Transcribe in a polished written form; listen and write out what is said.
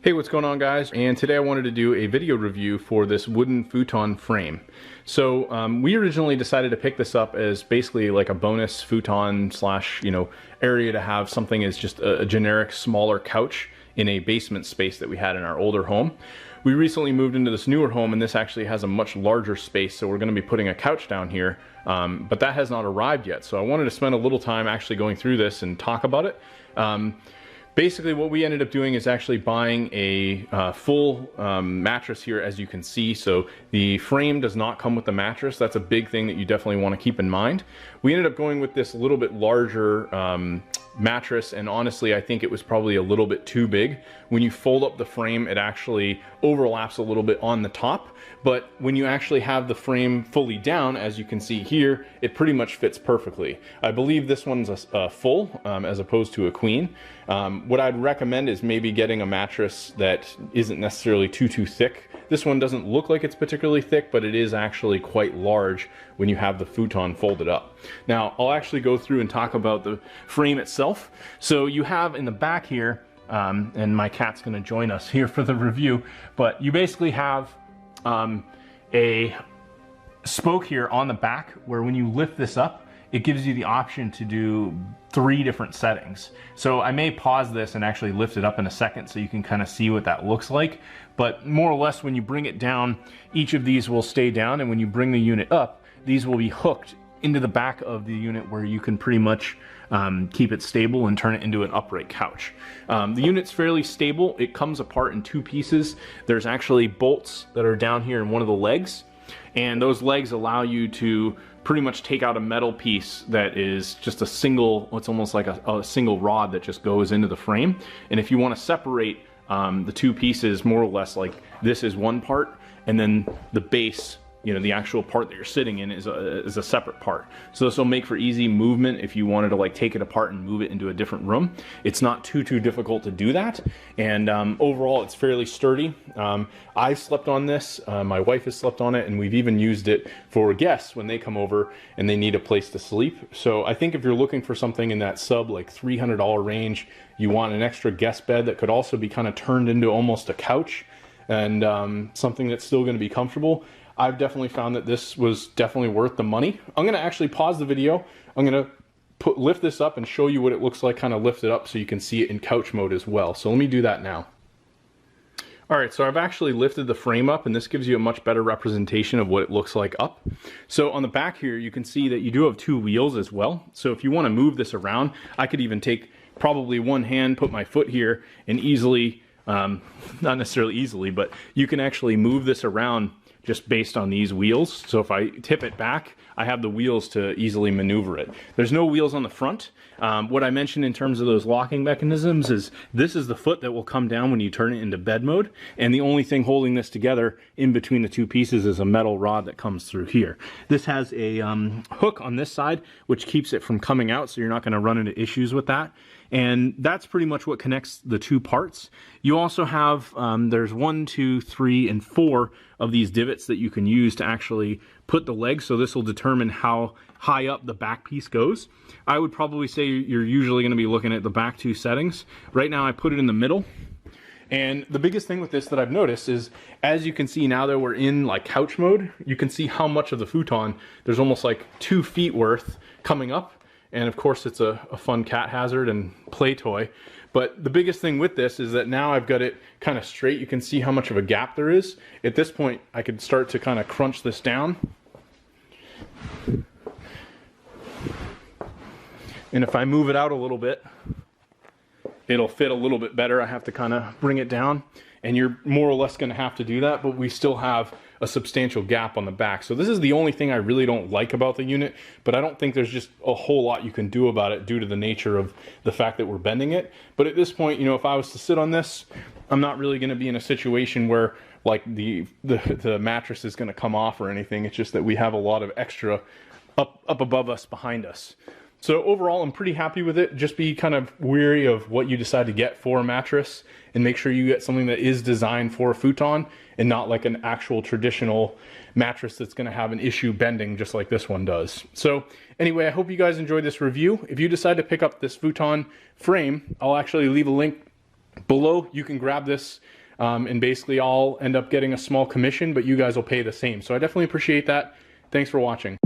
Hey, what's going on, guys? And today I wanted to do a video review for this wooden futon frame. So we originally decided to pick this up as basically like a bonus futon slash, area to have something as just a generic smaller couch in a basement space that we had in our older home. We recently moved into this newer home, and this actually has a much larger space, so we're going to be putting a couch down here, but that has not arrived yet. So I wanted to spend a little time actually going through this and talk about it. Basically what we ended up doing is actually buying a full mattress here, as you can see. So the frame does not come with the mattress. That's a big thing that you definitely want to keep in mind. We ended up going with this little bit larger mattress, and honestly I think it was probably a little bit too big. When you fold up the frame, it actually overlaps a little bit on the top, but when you actually have the frame fully down, as you can see here, it pretty much fits perfectly. I believe this one's a full as opposed to a queen. What I'd recommend is maybe getting a mattress that isn't necessarily too thick. This one doesn't look like it's particularly thick, but it is actually quite large when you have the futon folded up. Now, I'll actually go through and talk about the frame itself. So you have in the back here, and my cat's gonna join us here for the review, but you basically have a spoke here on the back where when you lift this up, it gives you the option to do 3 different settings. So I may pause this and actually lift it up in a second so you can kind of see what that looks like. But more or less, when you bring it down, each of these will stay down, and when you bring the unit up, these will be hooked into the back of the unit where you can pretty much keep it stable and turn it into an upright couch. The unit's fairly stable. It comes apart in 2 pieces. There's actually bolts that are down here in one of the legs, and those legs allow you to pretty much take out a metal piece that is just a single, it's almost like a single rod that just goes into the frame. And if you want to separate the 2 pieces, more or less, like this is one part, and then the base, the actual part that you're sitting in is a separate part. So this will make for easy movement if you wanted to like take it apart and move it into a different room. It's not too difficult to do that, and overall it's fairly sturdy. I slept on this, my wife has slept on it, and we've even used it for guests when they come over and they need a place to sleep. So I think if you're looking for something in that sub like $300 range, you want an extra guest bed that could also be kind of turned into almost a couch, and something that's still going to be comfortable, I've definitely found that this was definitely worth the money. I'm going to actually pause the video. I'm going to lift this up and show you what it looks like kind of lifted up so you can see it in couch mode as well. So let me do that now. Alright, so I've actually lifted the frame up, and this gives you a much better representation of what it looks like up. So on the back here, you can see that you do have 2 wheels as well. So if you want to move this around, I could even take probably one hand, put my foot here, and easily, not necessarily easily, but you can actually move this around just based on these wheels. So if I tip it back, I have the wheels to easily maneuver it. There's no wheels on the front. What I mentioned in terms of those locking mechanisms is this is the foot that will come down when you turn it into bed mode, and the only thing holding this together in between the 2 pieces is a metal rod that comes through here. This has a hook on this side which keeps it from coming out, so you're not going to run into issues with that. And that's pretty much what connects the 2 parts. You also have, there's 1, 2, 3, and 4 of these divots that you can use to actually put the legs, so this will determine how high up the back piece goes. I would probably say you're usually going to be looking at the back 2 settings. Right now I put it in the middle. And the biggest thing with this that I've noticed is, as you can see now that we're in like couch mode, you can see how much of the futon, there's almost like 2 feet worth coming up. And of course it's a fun cat hazard and play toy. But the biggest thing with this is that now I've got it kind of straight. You can see how much of a gap there is. At this point, I could start to kind of crunch this down. And if I move it out a little bit, it'll fit a little bit better. I have to kind of bring it down, and you're more or less going to have to do that, but we still have a substantial gap on the back. So this is the only thing I really don't like about the unit, but I don't think there's just a whole lot you can do about it due to the nature of the fact that we're bending it. But at this point, if I was to sit on this, I'm not really going to be in a situation where like the mattress is going to come off or anything. It's just that we have a lot of extra up above us, behind us. So overall, I'm pretty happy with it. Just be kind of wary of what you decide to get for a mattress, and make sure you get something that is designed for a futon and not like an actual traditional mattress that's going to have an issue bending just like this one does. So anyway, I hope you guys enjoyed this review. If you decide to pick up this futon frame, I'll actually leave a link below you can grab this, and basically I'll end up getting a small commission, but you guys will pay the same. So I definitely appreciate that. Thanks for watching.